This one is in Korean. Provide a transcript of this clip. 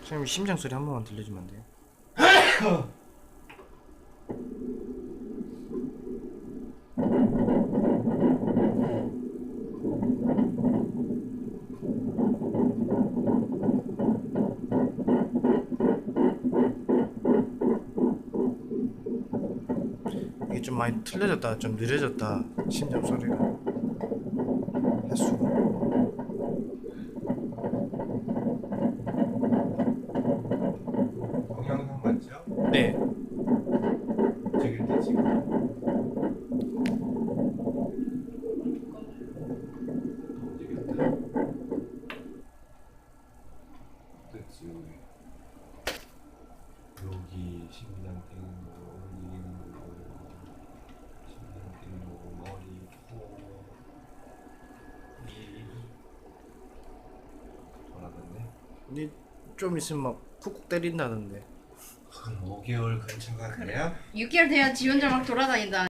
선생님 심장소리 한 번만 들려주면 안 돼요? 이게 좀 많이 틀려졌다, 좀 느려졌다. 심장소리가 횟수가. 동영상 맞죠? 네. 찍을 때 지금 움직였다. 됐지. 여기 심장 뛰는 거, 움직이는 거, 심장 뛰는 거, 머리, 코, 이 돌아갔네. 근데 좀 있으면 막 쿡쿡 때린다던데. 한 5개월 근처가 그래야? 6개월 돼야 지 혼자 막 돌아다닌다.